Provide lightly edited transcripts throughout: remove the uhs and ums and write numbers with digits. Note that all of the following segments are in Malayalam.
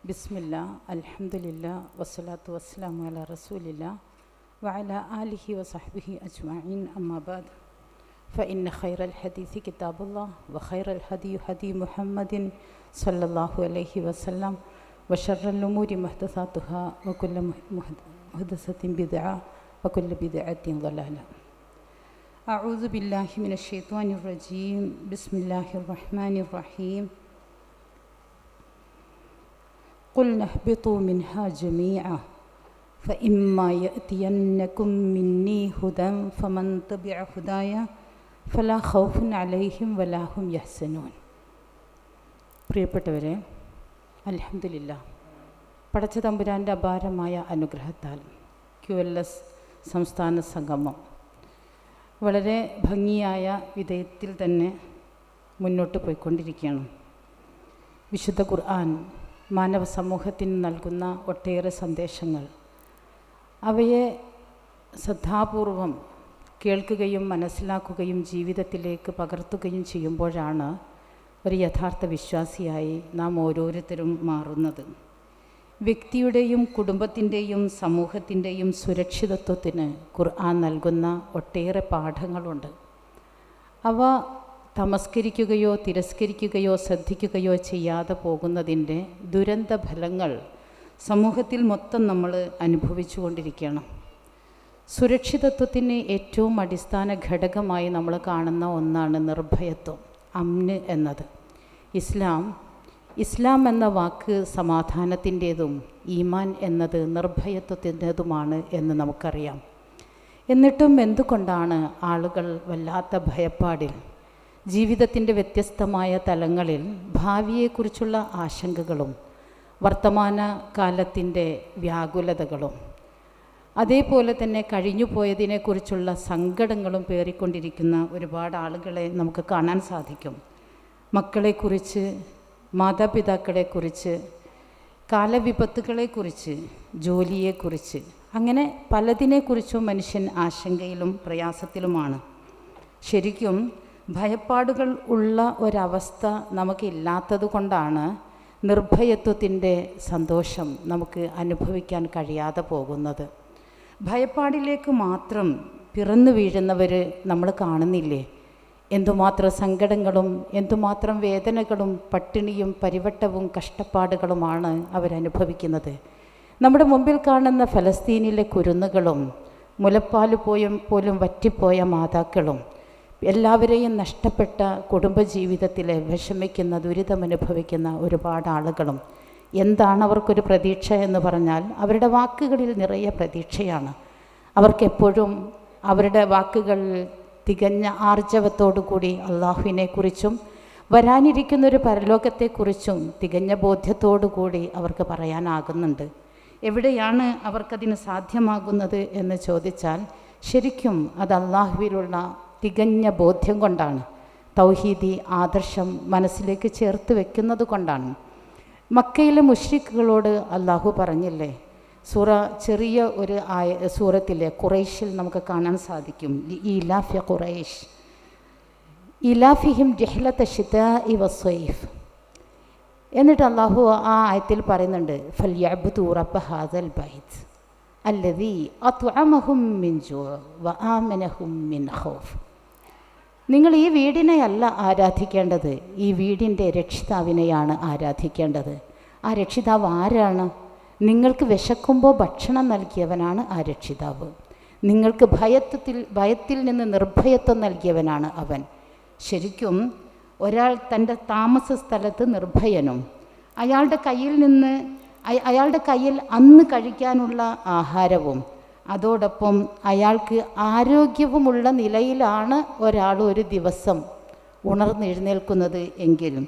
ബിസ്മില്ലാ അൽഹംദുലില്ലാ വസ്സലാത്തു വസ്സലാമു അലാ റസൂലില്ലാ വഅലാ ആലിഹി വസഹ്ബിഹി അജ്മഈൻ അമ്മാ ബഅദ് ഫഇന്ന ഖൈറൽ ഹദീസി കിതാബുല്ലാഹ് വഖൈറൽ ഹദി ഹദി മുഹമ്മദിൻ സ്വല്ലല്ലാഹു അലൈഹി വസല്ലം വശർറൽ ഉമൂരി മുഹ്ദസാത്തുഹാ വകുല്ലു മുഹ്ദസത്തിൻ ബിദ്അ വകുല്ലു ബിദ്അത്തിൻ ളലാല. അഊദു ബില്ലാഹി മിനശ് ശൈത്വാനിർ റജീം. ബിസ്മില്ലാഹിർ റഹ്മാനിർ റഹീം. قُلْنَا اهْبِطُوا مِنْهَا جَمِيعًا فَإِمَّا يَأْتِيَنَّكُمْ مِنِّي هُدًى فَمَنْ تَبِعَ هُدَايَ فَلَا خَوْفٌ عَلَيْهِمْ وَلَا هُمْ يَحْزَنُونَ. പ്രിയപ്പെട്ടവരെ, അൽഹംദുലില്ലാ, പടച്ച തമ്പുരാൻ്റെ അപാരമായ അനുഗ്രഹത്താൽ QLS സംസ്ഥാന സംഗമം വളരെ ഭംഗിയായ വിധേയത്തിൽ തന്നെ മുന്നോട്ട് പോയിക്കൊണ്ടിരിക്കുകയാണ്. വിശുദ്ധ ഖുർആൻ മാനവ സമൂഹത്തിന് നൽകുന്ന ഒട്ടേറെ സന്ദേശങ്ങൾ, അവയെ ശ്രദ്ധാപൂർവം കേൾക്കുകയും മനസ്സിലാക്കുകയും ജീവിതത്തിലേക്ക് പകർത്തുകയും ചെയ്യുമ്പോഴാണ് ഒരു യഥാർത്ഥ വിശ്വാസിയായി നാം ഓരോരുത്തരും മാറുന്നത്. വ്യക്തിയുടെയും കുടുംബത്തിൻ്റെയും സമൂഹത്തിൻ്റെയും സുരക്ഷിതത്വത്തിന് ഖുർആൻ നൽകുന്ന ഒട്ടേറെ പാഠങ്ങളുണ്ട്. അവ തമസ്കരിക്കുകയോ തിരസ്കരിക്കുകയോ ശ്രദ്ധിക്കുകയോ ചെയ്യാതെ പോകുന്നതിൻ്റെ ദുരന്ത ഫലങ്ങൾ സമൂഹത്തിൽ മൊത്തം നമ്മൾ അനുഭവിച്ചു കൊണ്ടിരിക്കുകയാണ്. സുരക്ഷിതത്വത്തിന് ഏറ്റവും അടിസ്ഥാന ഘടകമായി നമ്മൾ കാണുന്ന ഒന്നാണ് നിർഭയത്വം, അമ്ന് എന്നത്. ഇസ്ലാം എന്ന വാക്ക് സമാധാനത്തിൻ്റേതും ഈമാൻ എന്നത് നിർഭയത്വത്തിൻ്റേതുമാണ് എന്ന് നമുക്കറിയാം. എന്നിട്ടും എന്തുകൊണ്ടാണ് ആളുകൾ വല്ലാത്ത ഭയപ്പാടിൽ, ജീവിതത്തിൻ്റെ വ്യത്യസ്തമായ തലങ്ങളിൽ ഭാവിയെക്കുറിച്ചുള്ള ആശങ്കകളും വർത്തമാന കാലത്തിൻ്റെ വ്യാകുലതകളും അതേപോലെ തന്നെ കഴിഞ്ഞുപോയതിനെക്കുറിച്ചുള്ള സങ്കടങ്ങളും പേറിക്കൊണ്ടിരിക്കുന്ന ഒരുപാട് ആളുകളെ നമുക്ക് കാണാൻ സാധിക്കും. മക്കളെക്കുറിച്ച്, മാതാപിതാക്കളെക്കുറിച്ച്, കാലവിപത്തുകളെക്കുറിച്ച്, ജോലിയെക്കുറിച്ച്, അങ്ങനെ പലതിനെക്കുറിച്ചും മനുഷ്യൻ ആശങ്കയിലും പ്രയാസത്തിലുമാണ്. ശരിക്കും ഭയപ്പാടുകൾ ഉള്ള ഒരവസ്ഥ നമുക്കില്ലാത്തത് കൊണ്ടാണ് നിർഭയത്വത്തിൻ്റെ സന്തോഷം നമുക്ക് അനുഭവിക്കാൻ കഴിയാതെ പോകുന്നത്. ഭയപ്പാടിലേക്ക് മാത്രം പിറന്നു വീഴുന്നവർ നമ്മൾ കാണുന്നില്ലേ? എന്തുമാത്രം സങ്കടങ്ങളും എന്തുമാത്രം വേദനകളും പട്ടിണിയും പരിവട്ടവും കഷ്ടപ്പാടുകളുമാണ് അവരനുഭവിക്കുന്നത്. നമ്മുടെ മുമ്പിൽ കാണുന്ന ഫലസ്തീനിലെ കുരുന്നുകളും മുലപ്പാൽ പോലും വറ്റിപ്പോയ മാതാക്കളും എല്ലാവരെയും നഷ്ടപ്പെട്ട കുടുംബജീവിതത്തിൽ വിഷമിക്കുന്ന ദുരിതമനുഭവിക്കുന്ന ഒരുപാട് ആളുകളും, എന്താണ് അവർക്കൊരു പ്രതീക്ഷ എന്ന് പറഞ്ഞാൽ അവരുടെ വാക്കുകളിൽ നിറയെ പ്രതീക്ഷയാണ്. അവർക്കെപ്പോഴും അവരുടെ വാക്കുകളിൽ തികഞ്ഞ ആർജവത്തോടു കൂടി അള്ളാഹുവിനെക്കുറിച്ചും വരാനിരിക്കുന്നൊരു പരലോകത്തെക്കുറിച്ചും തികഞ്ഞ ബോധ്യത്തോടു കൂടി അവർക്ക് പറയാനാകുന്നുണ്ട്. എവിടെയാണ് അവർക്കതിന് സാധ്യമാകുന്നത് എന്ന് ചോദിച്ചാൽ ശരിക്കും അത് അള്ളാഹുവിലുള്ള തികഞ്ഞ ബോധ്യം കൊണ്ടാണ്, തൗഹീദി ആദർശം മനസ്സിലേക്ക് ചേർത്ത് വെക്കുന്നത് കൊണ്ടാണ്. മക്കയിലെ മുശ്രിക്കുകളോട് അള്ളാഹു പറഞ്ഞില്ലേ, ചെറിയ ഒരു സൂറത്തിലെ ഖുറൈശിൽ നമുക്ക് കാണാൻ സാധിക്കും, ഇലാഫി ഖുറൈശ് ഇലാഫിഹിം ജഹ്ലത ശിതാഇ വസ്സൈഫ്. എന്നിട്ട് അള്ളാഹു ആ ആയത്തിൽ പറയുന്നുണ്ട്, ഫൽയഅ്ബുദൂ റബ്ബ ഹാദൽ ബൈത്ത് അല്ലദീ അത്അമഹും മിൻ ജൂ വആമനഹും മിൻ ഖൗഫ്. നിങ്ങൾ ഈ വീടിനെയല്ല ആരാധിക്കേണ്ടത്, ഈ വീടിൻ്റെ രക്ഷിതാവിനെയാണ് ആരാധിക്കേണ്ടത്. ആ രക്ഷിതാവ് ആരാണ്? നിങ്ങൾക്ക് വിശക്കുമ്പോൾ ഭക്ഷണം നൽകിയവനാണ് ആ രക്ഷിതാവ്. നിങ്ങൾക്ക് ഭയത്തിൽ നിന്ന് നിർഭയത്വം നൽകിയവനാണ് അവൻ. ശരിക്കും ഒരാൾ തൻ്റെ താമസ സ്ഥലത്ത് നിർഭയനും അയാളുടെ കയ്യിൽ അന്ന് കഴിക്കാനുള്ള ആഹാരവും അതോടൊപ്പം അയാൾക്ക് ആരോഗ്യവുമുള്ള നിലയിലാണ് ഒരാൾ ഒരു ദിവസം ഉണർന്നെഴുന്നേൽക്കുന്നത് എങ്കിലും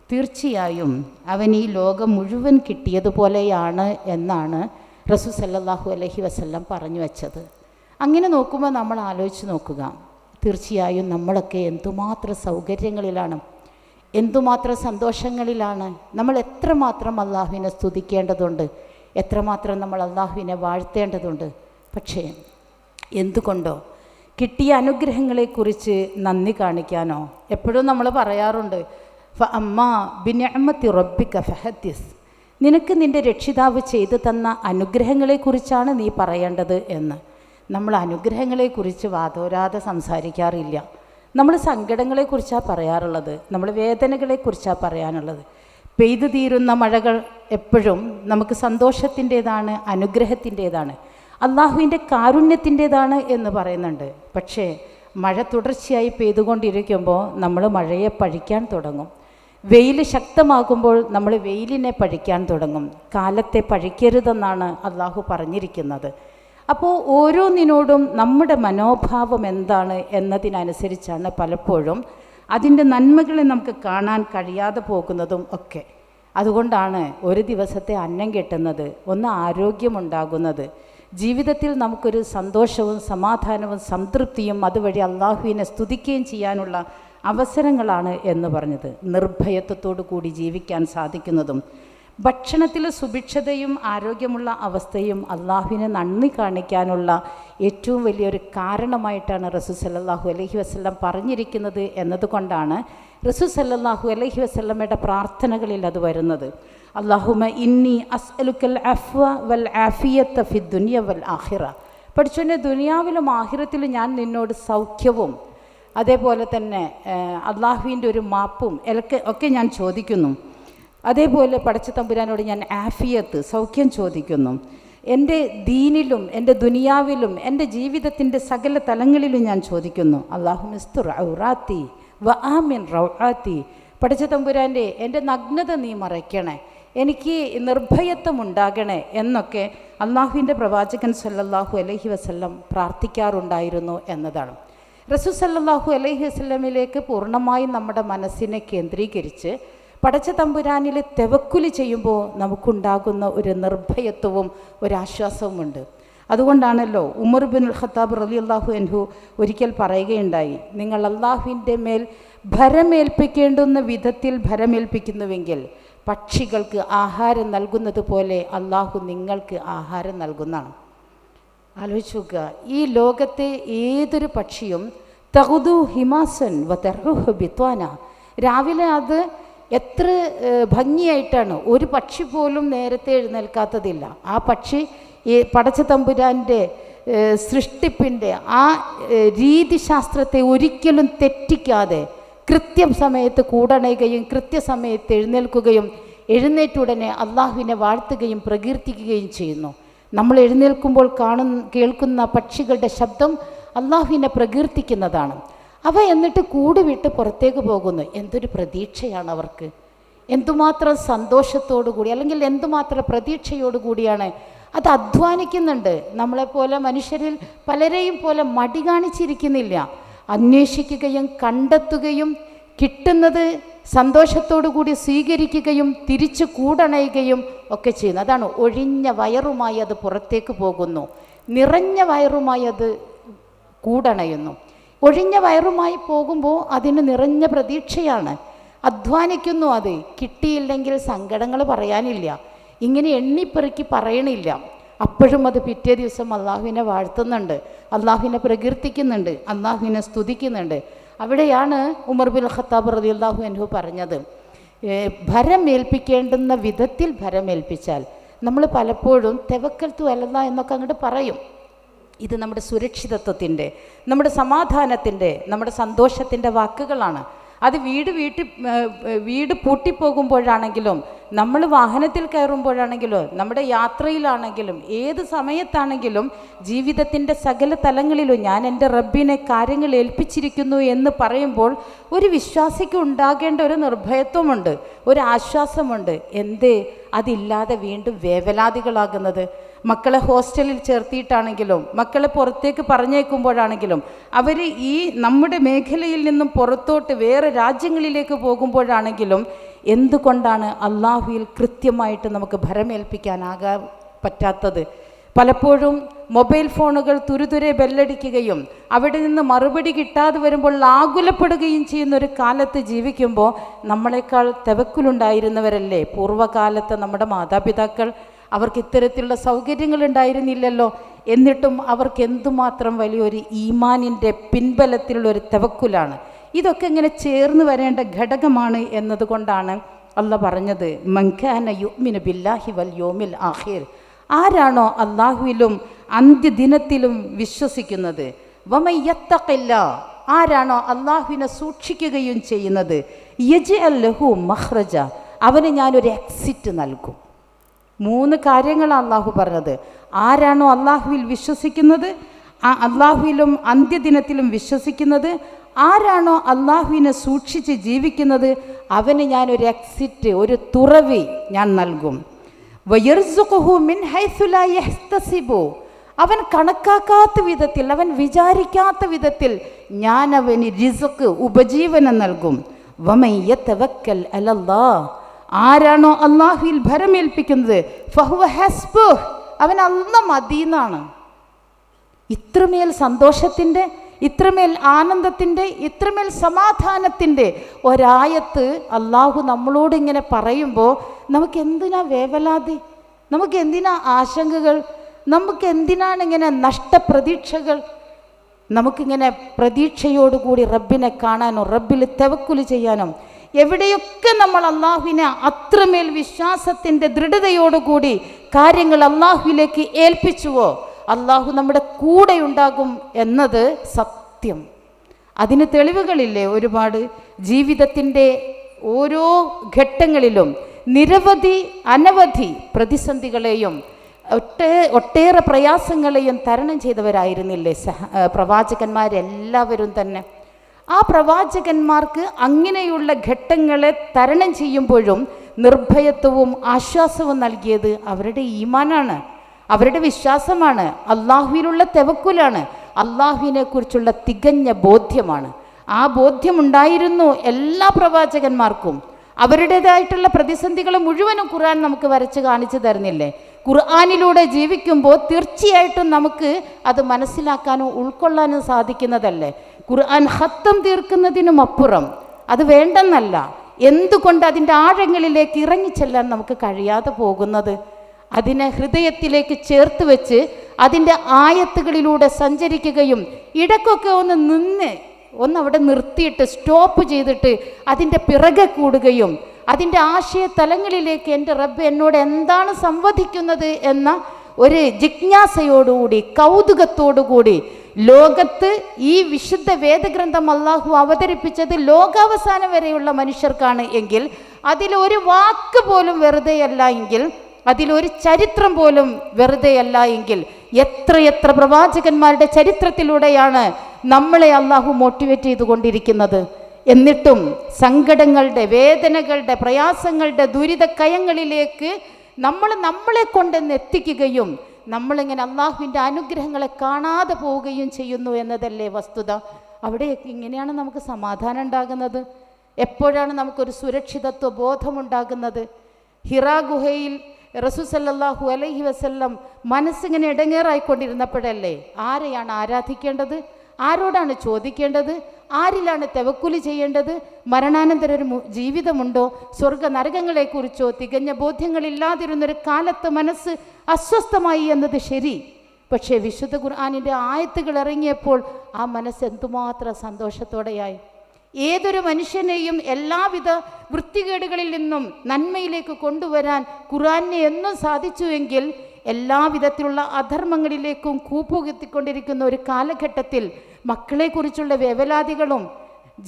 തീർച്ചയായും അവൻ ഈ ലോകം മുഴുവൻ കിട്ടിയതുപോലെയാണ് എന്നാണ് റസൂൽ സല്ലല്ലാഹു അലൈഹി വസല്ലം പറഞ്ഞു വച്ചത്. അങ്ങനെ നോക്കുമ്പോൾ നമ്മൾ ആലോചിച്ച് നോക്കുക, തീർച്ചയായും നമ്മളൊക്കെ എന്തുമാത്രം സൗകര്യങ്ങളിലാണ്, എന്തുമാത്രം സന്തോഷങ്ങളിലാണ്. നമ്മൾ എത്രമാത്രം അള്ളാഹുവിനെ സ്തുതിക്കേണ്ടതുണ്ട്, എത്രമാത്രം നമ്മൾ അള്ളാഹുവിനെ വാഴ്ത്തേണ്ടതുണ്ട്. പക്ഷേ എന്തുകൊണ്ടോ കിട്ടിയ അനുഗ്രഹങ്ങളെക്കുറിച്ച് നന്ദി കാണിക്കാനോ, എപ്പോഴും നമ്മൾ പറയാറുണ്ട്, ഫഅമ്മാ ബിനിഅമത്തി റബ്ബിക ഫഹദ്ദിസ്, നിനക്ക് നിൻ്റെ രക്ഷിതാവ് ചെയ്തു തന്ന അനുഗ്രഹങ്ങളെക്കുറിച്ചാണ് നീ പറയേണ്ടത് എന്ന്. നമ്മൾ അനുഗ്രഹങ്ങളെക്കുറിച്ച് വാതോരാതെ സംസാരിക്കാറില്ല. നമ്മൾ സങ്കടങ്ങളെക്കുറിച്ചാണ് പറയാറുള്ളത്, നമ്മൾ വേദനകളെക്കുറിച്ചാണ് പറയാനുള്ളത്. പെയ്തു തീരുന്ന മഴകൾ എപ്പോഴും നമുക്ക് സന്തോഷത്തിൻ്റേതാണ്, അനുഗ്രഹത്തിൻ്റേതാണ്, അള്ളാഹുവിൻ്റെ കാരുണ്യത്തിൻ്റേതാണ് എന്ന് പറയുന്നുണ്ട്. പക്ഷേ മഴ തുടർച്ചയായി പെയ്തുകൊണ്ടിരിക്കുമ്പോൾ നമ്മൾ മഴയെ പഴിക്കാൻ തുടങ്ങും. വെയിൽ ശക്തമാകുമ്പോൾ നമ്മൾ വെയിലിനെ പഴിക്കാൻ തുടങ്ങും. കാലത്തെ പഴിക്കരുതെന്നാണ് അള്ളാഹു പറഞ്ഞിരിക്കുന്നത്. അപ്പോൾ ഓരോന്നിനോടും നമ്മുടെ മനോഭാവം എന്താണ് എന്നതിനനുസരിച്ചാണ് പലപ്പോഴും അതിൻ്റെ നന്മകളെ നമുക്ക് കാണാൻ കഴിയാതെ പോകുന്നതും ഒക്കെ. അതുകൊണ്ടാണ് ഒരു ദിവസത്തെ അന്നം കിട്ടുന്നത്, ഒന്ന് ആരോഗ്യമുണ്ടാകുന്നത്, ജീവിതത്തിൽ നമുക്കൊരു സന്തോഷവും സമാധാനവും സംതൃപ്തിയും അതുവഴി അള്ളാഹുവിനെ സ്തുതിക്കുകയും ചെയ്യാനുള്ള അവസരങ്ങളാണ് എന്ന് പറഞ്ഞത്. നിർഭയത്വത്തോടു കൂടി ജീവിക്കാൻ സാധിക്കുന്നതും ഭക്ഷണത്തിൽ സുഭിക്ഷതയും ആരോഗ്യമുള്ള അവസ്ഥയും അള്ളാഹുവിനെ നന്ദി കാണിക്കാനുള്ള ഏറ്റവും വലിയൊരു കാരണമായിട്ടാണ് റസൂൽ സല്ലല്ലാഹു അലൈഹി വസല്ലം പറഞ്ഞിരിക്കുന്നത് എന്നതുകൊണ്ടാണ് റസൂൽ സല്ലല്ലാഹു അലൈഹി വസല്ലമയുടെ പ്രാർത്ഥനകളിൽ അത് വരുന്നത്. അല്ലാഹുമ്മ ഇന്നി അസ്അലുക്കൽ അഫ്വ വൽ ആഫിയത ഫിദ് ദുനിയ വൽ ആഖിറ. പഠിച്ചോനെ, ദുനിയാവിലും ആഖിറത്തിലും ഞാൻ നിന്നോട് സൗഖ്യവും അതേപോലെ തന്നെ അള്ളാഹുവിൻ്റെ ഒരു മാപ്പും ഒക്കെ ഞാൻ ചോദിക്കുന്നു. അതേപോലെ പടച്ച തമ്പുരാനോട് ഞാൻ ആഫിയത്ത്, സൗഖ്യം ചോദിക്കുന്നു. എൻ്റെ ദീനിലും എൻ്റെ ദുനിയാവിലും എൻ്റെ ജീവിതത്തിൻ്റെ സകല തലങ്ങളിലും ഞാൻ ചോദിക്കുന്നു. അല്ലാഹുമ്മസ്തുർ ഔറാത്തി വ ആമിൻ റൗആത്തി. പടച്ച തമ്പുരാൻ്റെ എൻ്റെ നഗ്നത നീ മറയ്ക്കണേ, എനിക്ക് നിർഭയത്വം ഉണ്ടാകണേ എന്നൊക്കെ അള്ളാഹുവിൻ്റെ പ്രവാചകൻ സല്ലല്ലാഹു അലൈഹി വസല്ലം പ്രാർത്ഥിക്കാറുണ്ടായിരുന്നു എന്നതാണ്. റസൂൽ സല്ലല്ലാഹു അലൈഹി വസല്ലമിലേക്ക് പൂർണ്ണമായും നമ്മുടെ മനസ്സിനെ കേന്ദ്രീകരിച്ച് പടച്ച തമ്പുരാനിൽ തവക്കുൽ ചെയ്യുമ്പോൾ നമുക്കുണ്ടാകുന്ന ഒരു നിർഭയത്വവും ഒരാശ്വാസവുമുണ്ട്. അതുകൊണ്ടാണല്ലോ ഉമർ ഇബ്നുൽ ഖത്താബ് റളിയല്ലാഹു അൻഹു ഒരിക്കൽ പറയുകയുണ്ടായി, നിങ്ങൾ അള്ളാഹുവിൻ്റെ മേൽ ഭരമേൽപ്പിക്കേണ്ടുന്ന വിധത്തിൽ ഭരമേൽപ്പിക്കുന്നുവെങ്കിൽ പക്ഷികൾക്ക് ആഹാരം നൽകുന്നത് പോലെ അള്ളാഹു നിങ്ങൾക്ക് ആഹാരം നൽകുന്നതാണ്. ആലോചിച്ച് നോക്കുക, ഈ ലോകത്തെ ഏതൊരു പക്ഷിയും തഖുദു ഹിമാസൻ വ തർഹു ബിത്വാന, രാവിലെ അത് എത്ര ഭംഗിയായിട്ടാണ്, ഒരു പക്ഷി പോലും നേരത്തെ എഴുന്നേൽക്കാത്തതില്ല. ആ പക്ഷി ഈ പടച്ച തമ്പുരാൻ്റെ സൃഷ്ടിപ്പിൻ്റെ ആ രീതിശാസ്ത്രത്തെ ഒരിക്കലും തെറ്റിക്കാതെ കൃത്യസമയത്ത് കൂടണയുകയും കൃത്യസമയത്ത് എഴുന്നേൽക്കുകയും എഴുന്നേറ്റുടനെ അള്ളാഹുവിനെ വാഴ്ത്തുകയും പ്രകീർത്തിക്കുകയും ചെയ്യുന്നു. നമ്മൾ എഴുന്നേൽക്കുമ്പോൾ കേൾക്കുന്ന പക്ഷികളുടെ ശബ്ദം അള്ളാഹുവിനെ പ്രകീർത്തിക്കുന്നതാണ്. അവ എന്നിട്ട് കൂട് വിട്ട് പുറത്തേക്ക് പോകുന്നു. എന്തൊരു പ്രതീക്ഷയാണ് അവർക്ക്, എന്തുമാത്രം സന്തോഷത്തോടു കൂടി അല്ലെങ്കിൽ എന്തുമാത്രം പ്രതീക്ഷയോടു കൂടിയാണ് അത് അധ്വാനിക്കുന്നുണ്ട്. നമ്മളെപ്പോലെ മനുഷ്യരിൽ പലരെയും പോലെ മടി കാണിച്ചിരിക്കുന്നില്ല, അന്വേഷിക്കുകയും കണ്ടെത്തുകയും കിട്ടുന്നത് സന്തോഷത്തോടു കൂടി സ്വീകരിക്കുകയും തിരിച്ചു കൂടണയുകയും ഒക്കെ ചെയ്യുന്നു. അതാണ് ഒഴിഞ്ഞ വയറുമായി അത് പുറത്തേക്ക് പോകുന്നു, നിറഞ്ഞ വയറുമായി അത് കൂടണയുന്നു. ഒഴിഞ്ഞ വയറുമായി പോകുമ്പോൾ അതിന് നിറഞ്ഞ പ്രതീക്ഷയാണ്, അധ്വാനിക്കുന്നു. അത് കിട്ടിയില്ലെങ്കിൽ സങ്കടങ്ങൾ പറയാനില്ല, ഇങ്ങനെ എണ്ണിപ്പെറുക്കി പറയണില്ല. അപ്പോഴും അത് പിറ്റേ ദിവസം അള്ളാഹുവിനെ വാഴ്ത്തുന്നുണ്ട്, അള്ളാഹുവിനെ പ്രകീർത്തിക്കുന്നുണ്ട്, അള്ളാഹുവിനെ സ്തുതിക്കുന്നുണ്ട്. അവിടെയാണ് ഉമർ ബിൻ ഖത്താബ് റളിയല്ലാഹു അൻഹു പറഞ്ഞത്, ഭരമേൽപ്പിക്കേണ്ടുന്ന വിധത്തിൽ ഭരമേൽപ്പിച്ചാൽ. നമ്മൾ പലപ്പോഴും തവക്കൽതു അലല്ലാഹ് എന്നൊക്കെ അങ്ങോട്ട് പറയും. ഇത് നമ്മുടെ സുരക്ഷിതത്വത്തിൻ്റെ, നമ്മുടെ സമാധാനത്തിൻ്റെ, നമ്മുടെ സന്തോഷത്തിൻ്റെ വാക്കുകളാണ്. അത് വീട് പൂട്ടിപ്പോകുമ്പോഴാണെങ്കിലും, നമ്മൾ വാഹനത്തിൽ കയറുമ്പോഴാണെങ്കിലും, നമ്മുടെ യാത്രയിലാണെങ്കിലും, ഏത് സമയത്താണെങ്കിലും ജീവിതത്തിൻ്റെ സകല തലങ്ങളിലും ഞാൻ എൻ്റെ റബ്ബിനെ കാര്യങ്ങൾ ഏൽപ്പിച്ചിരിക്കുന്നു എന്ന് പറയുമ്പോൾ ഒരു വിശ്വാസിക്ക് ഉണ്ടാകേണ്ട ഒരു നിർഭയത്വമുണ്ട്, ഒരു ആശ്വാസമുണ്ട്. എന്തേ അതില്ലാതെ വീണ്ടും വേവലാതികളാകുന്നത്? മക്കളെ ഹോസ്റ്റലിൽ ചേർത്തിയിട്ടാണെങ്കിലും, മക്കളെ പുറത്തേക്ക് പറഞ്ഞേക്കുമ്പോഴാണെങ്കിലും, അവർ ഈ നമ്മുടെ മേഖലയിൽ നിന്നും പുറത്തോട്ട് വേറെ രാജ്യങ്ങളിലേക്ക് പോകുമ്പോഴാണെങ്കിലും എന്തുകൊണ്ടാണ് അള്ളാഹുവിൽ കൃത്യമായിട്ട് നമുക്ക് ഭരമേൽപ്പിക്കാനാകാൻ പറ്റാത്തത്? പലപ്പോഴും മൊബൈൽ ഫോണുകൾ തുരുതുരെ ബെല്ലടിക്കുകയും അവിടെ നിന്ന് മറുപടി കിട്ടാതെ വരുമ്പോൾ ആകുലപ്പെടുകയും ചെയ്യുന്ന ഒരു കാലത്ത് ജീവിക്കുമ്പോൾ നമ്മളെക്കാൾ തവക്കുലുണ്ടായിരുന്നവരല്ലേ പൂർവ്വകാലത്ത് നമ്മുടെ മാതാപിതാക്കൾ? അവർക്ക് ഇത്തരത്തിലുള്ള സൗകര്യങ്ങൾ ഉണ്ടായിരുന്നില്ലല്ലോ. എന്നിട്ടും അവർക്ക് എന്തുമാത്രം വലിയൊരു ഈമാനിൻ്റെ പിൻബലത്തിലുള്ളൊരു തവക്കുലാണ്. ഇതൊക്കെ ഇങ്ങനെ ചേർന്ന് വരേണ്ട ഘടകമാണ് എന്നതുകൊണ്ടാണ് അല്ല പറഞ്ഞത് മൻകാന യുഅ്മിനു ബില്ലാഹി വൽ യൗമിൽ ആഖിർ, ആരാണോ അള്ളാഹുവിലും അന്ത്യദിനത്തിലും വിശ്വസിക്കുന്നത്, വമൻ യത്തഖില്ലാ, ആരാണോ അള്ളാഹുവിനെ സൂക്ഷിക്കുകയും ചെയ്യുന്നത്, യജ്അൽ ലഹു മഖ്റജ, അവന് ഞാനൊരു എക്സിറ്റ് നൽകും. 3 കാര്യങ്ങളാണ് അള്ളാഹു പറഞ്ഞത്. ആരാണോ അള്ളാഹുവിൽ വിശ്വസിക്കുന്നത്, അള്ളാഹുവിലും അന്ത്യദിനത്തിലും വിശ്വസിക്കുന്നത്, ആരാണോ അള്ളാഹുവിനെ സൂക്ഷിച്ച് ജീവിക്കുന്നത്, അവന് ഞാനൊരു എക്സിറ്റ്, ഒരു തുറവി ഞാൻ നൽകും. വയർസുഖുഹു മിൻ ഹൈസു ലാ യഹ്തസിബു, അവൻ കണക്കാക്കാത്ത വിധത്തിൽ, അവൻ വിചാരിക്കാത്ത വിധത്തിൽ ഞാൻ അവന് റിസ്ക്, ഉപജീവനം നൽകും. വമൻ യതവക്കൽ അലല്ലാഹ്, ആരാണോ അള്ളാഹുവിൽ ഭരമേൽപ്പിക്കുന്നത്, ഫഹുവ ഹസ്ബുഹ്, അവൻ അല്ലാഹ് മദീനാണ്. ഇത്രമേൽ സന്തോഷത്തിൻ്റെ, ഇത്രമേൽ ആനന്ദത്തിൻ്റെ, ഇത്രമേൽ സമാധാനത്തിൻ്റെ ഒരായത്ത് അള്ളാഹു നമ്മളോട് ഇങ്ങനെ പറയുമ്പോൾ നമുക്ക് എന്തിനാ വേവലാതി, നമുക്ക് എന്തിനാ ആശങ്കകൾ, നമുക്ക് എന്തിനാണ് ഇങ്ങനെ നഷ്ടപ്രതീക്ഷകൾ? നമുക്കിങ്ങനെ പ്രതീക്ഷയോടുകൂടി റബ്ബിനെ കാണാനോ റബ്ബിൽ തവക്കുല് ചെയ്യാനോ, എവിടെയൊക്കെ നമ്മൾ അള്ളാഹുവിനെ അത്രമേൽ വിശ്വാസത്തിൻ്റെ ദൃഢതയോടുകൂടി കാര്യങ്ങൾ അള്ളാഹുവിലേക്ക് ഏൽപ്പിച്ചുവോ, അള്ളാഹു നമ്മുടെ കൂടെ ഉണ്ടാകും എന്നത് സത്യം. അതിന് തെളിവുകളില്ലേ ഒരുപാട്. ജീവിതത്തിൻ്റെ ഓരോ ഘട്ടങ്ങളിലും അനവധി പ്രതിസന്ധികളെയും ഒട്ടേറെ പ്രയാസങ്ങളെയും തരണം ചെയ്തവരായിരുന്നില്ലേ പ്രവാചകന്മാരെല്ലാവരും തന്നെ. ആ പ്രവാചകന്മാർക്ക് അങ്ങനെയുള്ള ഘട്ടങ്ങളെ തരണം ചെയ്യുമ്പോഴും നിർഭയത്വവും ആശ്വാസവും നൽകിയത് അവരുടെ ഈമാനാണ്, അവരുടെ വിശ്വാസമാണ്, അള്ളാഹുവിലുള്ള തവക്കുലാണ്, അള്ളാഹുവിനെ കുറിച്ചുള്ള തികഞ്ഞ ബോധ്യമാണ്. ആ ബോധ്യമുണ്ടായിരുന്നു എല്ലാ പ്രവാചകന്മാർക്കും. അവരുടേതായിട്ടുള്ള പ്രതിസന്ധികൾ മുഴുവനും ഖുർആൻ നമുക്ക് വരച്ച് കാണിച്ചു തരുന്നില്ലേ? ഖുർആനിലൂടെ ജീവിക്കുമ്പോൾ തീർച്ചയായിട്ടും നമുക്ക് അത് മനസ്സിലാക്കാനും ഉൾക്കൊള്ളാനും സാധിക്കുന്നതല്ലേ? ഖുർആൻ ഖത്തം തീർക്കുന്നതിനും അപ്പുറം അത് വേണ്ടെന്നല്ല, എന്തുകൊണ്ട് അതിൻ്റെ ആഴങ്ങളിലേക്ക് ഇറങ്ങിച്ചെല്ലാൻ നമുക്ക് കഴിയാതെ പോകുന്നത്? അതിനെ ഹൃദയത്തിലേക്ക് ചേർത്ത് വെച്ച് അതിൻ്റെ ആയത്തുകളിലൂടെ സഞ്ചരിക്കുകയും ഇടയ്ക്കൊക്കെ അവിടെ നിർത്തിയിട്ട് സ്റ്റോപ്പ് ചെയ്തിട്ട് അതിൻ്റെ പിറകെ കൂടുകയും അതിൻ്റെ ആശയതലങ്ങളിലേക്ക് എൻ്റെ റബ്ബ് എന്നോട് എന്താണ് സംവദിക്കുന്നത് എന്ന ഒരു ജിജ്ഞാസയോടുകൂടി, കൗതുകത്തോടുകൂടി, ലോകത്ത് ഈ വിശുദ്ധ വേദഗ്രന്ഥം അള്ളാഹു അവതരിപ്പിച്ചത് ലോകാവസാനം വരെയുള്ള മനുഷ്യർക്കാണ് എങ്കിൽ അതിലൊരു വാക്ക് പോലും വെറുതെയല്ല എങ്കിൽ, അതിലൊരു ചരിത്രം പോലും വെറുതെയല്ല എങ്കിൽ, എത്രയെത്ര പ്രവാചകന്മാരുടെ ചരിത്രത്തിലൂടെയാണ് നമ്മളെ അള്ളാഹു മോട്ടിവേറ്റ് ചെയ്തുകൊണ്ടിരിക്കുന്നത്. എന്നിട്ടും സങ്കടങ്ങളുടെ, വേദനകളുടെ, പ്രയാസങ്ങളുടെ ദുരിതക്കയങ്ങളിലേക്ക് നമ്മളെ കൊണ്ടെന്ന് എത്തിക്കുകയും നമ്മളിങ്ങനെ അള്ളാഹുവിൻ്റെ അനുഗ്രഹങ്ങളെ കാണാതെ പോവുകയും ചെയ്യുന്നു എന്നതല്ലേ വസ്തുത. അവിടെയൊക്കെ ഇങ്ങനെയാണ് നമുക്ക് സമാധാനം ഉണ്ടാകുന്നത്. എപ്പോഴാണ് നമുക്കൊരു സുരക്ഷിതത്വ ബോധമുണ്ടാകുന്നത്? ഹിറാ ഗുഹയിൽ റസൂൽ സല്ലല്ലാഹു അലൈഹി വസല്ലം മനസ്സിങ്ങനെ ഇടങ്ങേറായിക്കൊണ്ടിരുന്നപ്പോഴല്ലേ ആരെയാണ് ആരാധിക്കേണ്ടത്, ആരോടാണ് ചോദിക്കേണ്ടത്, ആരിലാണ് തവക്കുല് ചെയ്യേണ്ടത്, മരണാനന്തര ഒരു ജീവിതമുണ്ടോ, സ്വർഗ നരകങ്ങളെക്കുറിച്ചോ തികഞ്ഞ ബോധ്യങ്ങളില്ലാതിരുന്നൊരു കാലത്ത് മനസ്സ് അസ്വസ്ഥമായി എന്നത് ശരി. പക്ഷേ വിശുദ്ധ ഖുർആനിൻ്റെ ആയത്തുകൾ ഇറങ്ങിയപ്പോൾ ആ മനസ്സ് എന്തുമാത്രം സന്തോഷത്തോടെയായി. ഏതൊരു മനുഷ്യനെയും എല്ലാവിധ വൃത്തികേടുകളിൽ നിന്നും നന്മയിലേക്ക് കൊണ്ടുവരാൻ ഖുർആനെ എന്നും സാധിച്ചുവെങ്കിൽ എല്ലാവിധത്തിലുള്ള അധർമ്മങ്ങളിലേക്കും കൂപ്പുകുത്തിക്കൊണ്ടിരിക്കുന്ന ഒരു കാലഘട്ടത്തിൽ മക്കളെക്കുറിച്ചുള്ള വേവലാതികളും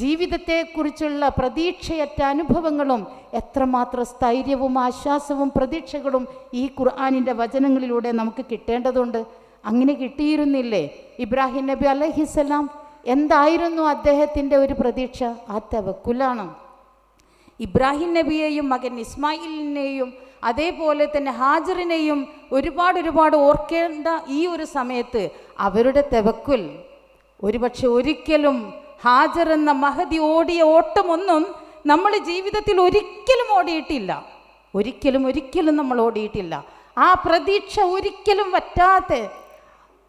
ജീവിതത്തെക്കുറിച്ചുള്ള പ്രതീക്ഷയറ്റ അനുഭവങ്ങളും എത്രമാത്രം സ്ഥൈര്യവും ആശ്വാസവും പ്രതീക്ഷകളും ഈ ഖുർആനിൻ്റെ വചനങ്ങളിലൂടെ നമുക്ക് കിട്ടേണ്ടതുണ്ട്. അങ്ങനെ കിട്ടിയിരുന്നില്ലേ? ഇബ്രാഹിം നബി അലൈഹിസ്സലാം എന്തായിരുന്നു അദ്ദേഹത്തിൻ്റെ ഒരു പ്രതീക്ഷ? ആ തവക്കുലാണ്. ഇബ്രാഹിം നബിയെയും മകൻ ഇസ്മായിലിനെയും അതേപോലെ തന്നെ ഹാജറിനെയും ഒരുപാട് ഓർക്കേണ്ട ഈ ഒരു സമയത്ത് അവരുടെ തവക്കുൽ ഒരുപക്ഷെ ഒരിക്കലും ഹാജർ എന്ന മഹദി ഓടിയ ഓട്ടമൊന്നും നമ്മൾ ജീവിതത്തിൽ ഒരിക്കലും ഓടിയിട്ടില്ല. ഒരിക്കലും നമ്മൾ ഓടിയിട്ടില്ല. ആ പ്രതീക്ഷ ഒരിക്കലും വറ്റാത്ത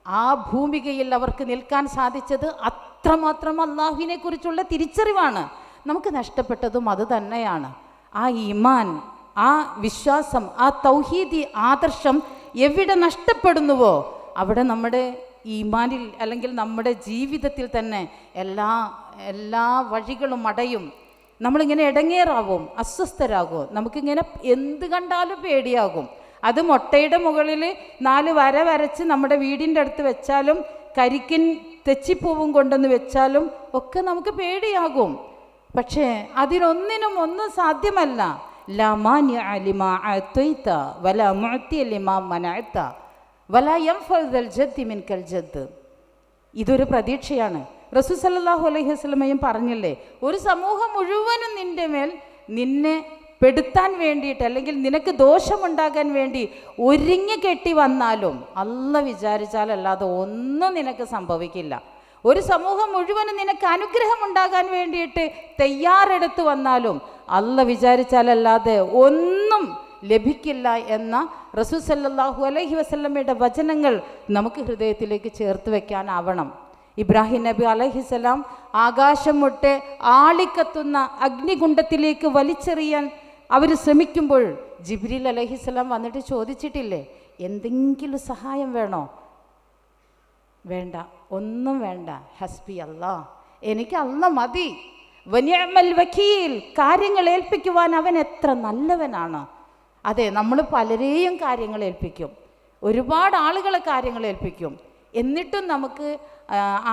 ആ ഭൂമികയിൽ അവർക്ക് നിൽക്കാൻ സാധിച്ചത് അത്രമാത്രം അള്ളാഹുവിനെ കുറിച്ചുള്ള തിരിച്ചറിവാണ്. നമുക്ക് നഷ്ടപ്പെട്ടതും അത് തന്നെയാണ്. ആ ഈമാൻ, ആ വിശ്വാസം, ആ തൗഹീദി ആദർശം എവിടെ നഷ്ടപ്പെടുന്നുവോ അവിടെ നമ്മുടെ ഈമാനിൽ അല്ലെങ്കിൽ നമ്മുടെ ജീവിതത്തിൽ തന്നെ എല്ലാ വഴികളും അടയും. നമ്മളിങ്ങനെ ഇടങ്ങേറാവും, അസ്വസ്ഥരാകും, നമുക്കിങ്ങനെ എന്ത് കണ്ടാലും പേടിയാകും. അത് മുട്ടയുടെ മുകളിൽ 4 വര വരച്ച് നമ്മുടെ വീടിൻ്റെ അടുത്ത് വെച്ചാലും കരിക്കിൻ തെച്ചിപ്പൂവും കൊണ്ടുവന്ന് വെച്ചാലും ഒക്കെ നമുക്ക് പേടിയാകും. പക്ഷേ അതിനൊന്നിനും ഒന്നും സാധ്യമല്ല. ലാ മാനിഅ ലിമാ അഅതൈത വലാ മുഅതിയ ലിമാ മനഅത വലാ യൻഫഉ ദൽ ജദ്ദി മിൻകൽ ജദ്ദ്. ഇതൊരു പ്രതീക്ഷയാണ്. റസൂൽ സല്ലല്ലാഹു അലൈഹി വസല്ലമയും പറഞ്ഞില്ലേ, ഒരു സമൂഹം മുഴുവനും നിൻ്റെ മേൽ നിന്നെ പെടുത്താൻ വേണ്ടിയിട്ട് അല്ലെങ്കിൽ നിനക്ക് ദോഷമുണ്ടാകാൻ വേണ്ടി ഒരുങ്ങി കെട്ടി വന്നാലും അല്ലാഹ് വിചാരിച്ചാലല്ലാതെ ഒന്നും നിനക്ക് സംഭവിക്കില്ല. ഒരു സമൂഹം മുഴുവനും നിനക്ക് അനുഗ്രഹം ഉണ്ടാകാൻ വേണ്ടിയിട്ട് തയ്യാറെടുത്ത് വന്നാലും അല്ലാഹ് വിചാരിച്ചാലല്ലാതെ ഒന്നും ലഭിക്കില്ല എന്ന റസൂൽ സല്ലല്ലാഹു അലൈഹി വസല്ലമയുടെ വചനങ്ങൾ നമുക്ക് ഹൃദയത്തിലേക്ക് ചേർത്ത് വെക്കാനാവണം. ഇബ്രാഹിം നബി അലൈഹിസ്സലാം ആകാശം മുട്ടെ ആളിക്കത്തുന്ന അഗ്നികുണ്ഡത്തിലേക്ക് വലിച്ചെറിയാൻ അവർ ശ്രമിക്കുമ്പോൾ ജിബ്രീൽ അലൈഹിസ്സലാം വന്നിട്ട് ചോദിച്ചിട്ടില്ലേ, എന്തെങ്കിലും സഹായം വേണോ? വേണ്ട, ഒന്നും വേണ്ട, ഹസ്ബി അല്ലാഹ്, എനിക്ക് അല്ലാഹ് മതി, വനിഅമൽ വക്കീൽ, കാര്യങ്ങൾ ഏൽപ്പിക്കുവാൻ അവൻ എത്ര നല്ലവനാണ്. അതെ, നമ്മൾ പലരെയും കാര്യങ്ങൾ ഏൽപ്പിക്കും, ഒരുപാട് ആളുകളെ കാര്യങ്ങൾ ഏൽപ്പിക്കും, എന്നിട്ടും നമുക്ക്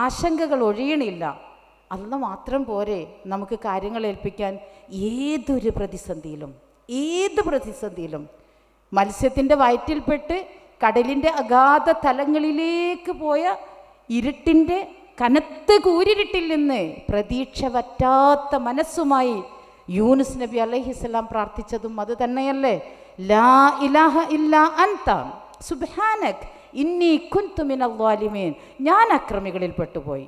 ആശങ്കകൾ ഒഴിയണില്ല. അല്ലാഹ് മാത്രം പോരെ നമുക്ക് കാര്യങ്ങൾ ഏൽപ്പിക്കാൻ. ഏത് പ്രതിസന്ധിയിലും മത്സ്യത്തിൻ്റെ വയറ്റിൽപ്പെട്ട് കടലിൻ്റെ അഗാധ തലങ്ങളിലേക്ക് പോയ ഇരുട്ടിൻ്റെ കനത്ത കൂരിരുട്ടിൽ നിന്ന് പ്രതീക്ഷ വറ്റാത്ത മനസ്സുമായി യൂനുസ് നബി അലൈഹിസ്സലാം പ്രാർത്ഥിച്ചതും അത് തന്നെയല്ലേ. ലാ ഇലാഹ ഇല്ലാ അൻത സുബ്ഹാനക് ഇന്നി കുൻതു മിനൽ ളാലിമീൻ, ഞാൻ അക്രമികളിൽ പെട്ടുപോയി.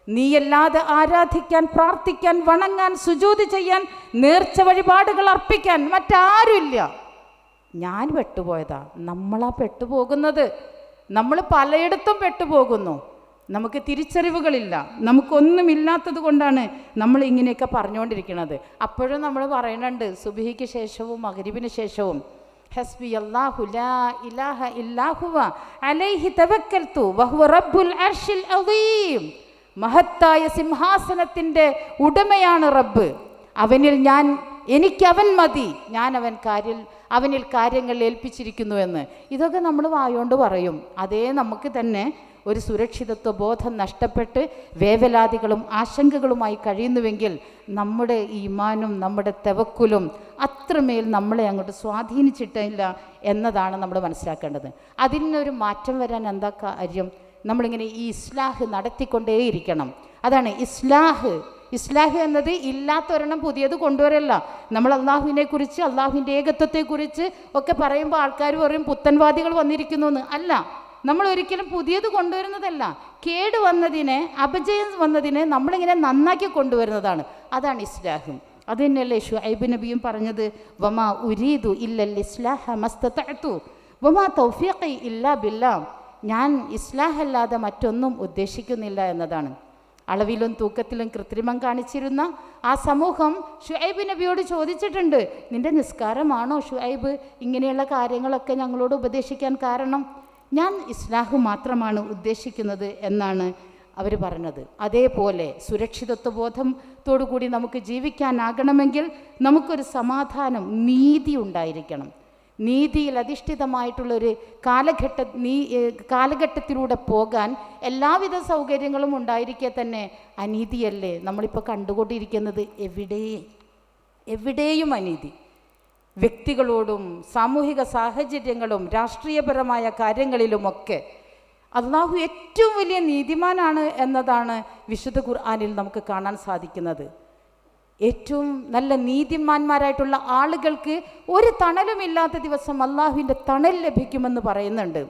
നീയല്ലാതെ ആരാധിക്കാൻ, പ്രാർത്ഥിക്കാൻ, വണങ്ങാൻ, സുജൂദ് ചെയ്യാൻ, നേർച്ച വഴിപാടുകൾ അർപ്പിക്കാൻ മറ്റാരുമില്ല. ഞാൻ പെട്ടുപോയതാ. നമ്മളാ പെട്ടുപോകുന്നത്. നമ്മൾ പലയിടത്തും പെട്ടുപോകുന്നു. നമുക്ക് തിരിച്ചറിവുകളില്ല, നമുക്കൊന്നുമില്ലാത്തത് കൊണ്ടാണ് നമ്മൾ ഇങ്ങനെയൊക്കെ പറഞ്ഞുകൊണ്ടിരിക്കുന്നത്. അപ്പോഴും നമ്മൾ പറയുന്നുണ്ട് സുബ്ഹിക്ക് ശേഷവും മഗ്രിബിന് ശേഷവും, ഹസ്ബി അല്ലാഹു ലാ ഇലാഹ ഇല്ലാ ഹുവ അലൈഹി തവക്കൽതു വഹുവ റബ്ബുൽ അർശിൽ അദീം. മഹത്തായ സിംഹാസനത്തിൻ്റെ ഉടമയാണ് റബ്ബ്. എനിക്കവൻ മതി, ഞാൻ അവനിൽ കാര്യങ്ങൾ ഏൽപ്പിച്ചിരിക്കുന്നു എന്ന്. ഇതൊക്കെ നമ്മൾ വായോണ്ട് പറയും. അതേ നമുക്ക് തന്നെ ഒരു സുരക്ഷിതത്വ ബോധം നഷ്ടപ്പെട്ട് വേവലാതികളും ആശങ്കകളുമായി കഴിയുന്നുവെങ്കിൽ നമ്മുടെ ഈമാനും നമ്മുടെ തവക്കുലും അത്രമേൽ നമ്മളെ അങ്ങോട്ട് സ്വാധീനിച്ചിട്ടില്ല എന്നതാണ് നമ്മൾ മനസ്സിലാക്കേണ്ടത്. അതിനൊരു മാറ്റം വരാൻ എന്താ കാര്യം? നമ്മളിങ്ങനെ ഈ ഇസ്ലാഹ് നടത്തിക്കൊണ്ടേയിരിക്കണം. അതാണ് ഇസ്ലാഹ്. ഇസ്ലാഹ് എന്നത് ഇല്ലാത്തൊരെണ്ണം പുതിയത് കൊണ്ടുവരല്ല. നമ്മൾ അള്ളാഹുവിനെ കുറിച്ച്, അള്ളാഹുവിൻ്റെ ഏകത്വത്തെക്കുറിച്ച് ഒക്കെ പറയുമ്പോൾ ആൾക്കാർ പറയും പുത്തൻവാദികൾ വന്നിരിക്കുന്നു എന്ന്. അല്ല, നമ്മൾ ഒരിക്കലും പുതിയത് കൊണ്ടുവരുന്നതല്ല. കേട് വന്നതിനെ, അപജയം വന്നതിനെ നമ്മളിങ്ങനെ നന്നാക്കി കൊണ്ടുവരുന്നതാണ്. അതാണ് ഇസ്ലാഹും. അത് തന്നെയല്ലേ ശുഐബ് നബിയും പറഞ്ഞത്, വമാ ഉരീദു ഇല്ലൽ ഇസ്ലാഹ മസ്തതഅതു വമാ തൗഫീഖി ഇല്ലാ ബില്ലാഹ്, ഞാൻ ഇസ്ലാഹല്ലാതെ മറ്റൊന്നും ഉദ്ദേശിക്കുന്നില്ല എന്നതാണ്. അളവിലും തൂക്കത്തിലും കൃത്രിമം കാണിച്ചിരുന്ന ആ സമൂഹം ശുഐബ് നബിയോട് ചോദിച്ചിട്ടുണ്ട്, നിന്റെ നിസ്കാരമാണോ ശുഐബ് ഇങ്ങനെയുള്ള കാര്യങ്ങളൊക്കെ ഞങ്ങളോട് ഉപദേശിക്കാൻ കാരണം? ഞാൻ ഇസ്ലാഹ് മാത്രമാണ് ഉദ്ദേശിക്കുന്നത് എന്നാണ് അവർ പറഞ്ഞത്. അതേപോലെ സുരക്ഷിതത്വ ബോധത്തോടുകൂടി നമുക്ക് ജീവിക്കാനാകണമെങ്കിൽ നമുക്കൊരു സമാധാനം, നീതി ഉണ്ടായിരിക്കണം. നീതിയിൽ അധിഷ്ഠിതമായിട്ടുള്ളൊരു കാലഘട്ടത്തിലൂടെ പോകാൻ എല്ലാവിധ സൗകര്യങ്ങളും ഉണ്ടായിരിക്കെ തന്നെ അനീതിയല്ലേ നമ്മളിപ്പോൾ കണ്ടുകൊണ്ടിരിക്കുന്നത്? എവിടെയും അനീതി. വ്യക്തികളോടും സാമൂഹിക സാഹചര്യങ്ങളും രാഷ്ട്രീയപരമായ കാര്യങ്ങളിലുമൊക്കെ അള്ളാഹു ഏറ്റവും വലിയ നീതിമാനാണ് എന്നതാണ് വിശുദ്ധ ഖുർആനിൽ നമുക്ക് കാണാൻ സാധിക്കുന്നത്. ഏറ്റവും നല്ല നീതിമാന്മാരായിട്ടുള്ള ആളുകൾക്ക് ഒരു തണലുമില്ലാത്ത ദിവസം അള്ളാഹുവിൻ്റെ തണൽ ലഭിക്കുമെന്ന് പറയുന്നുണ്ട്.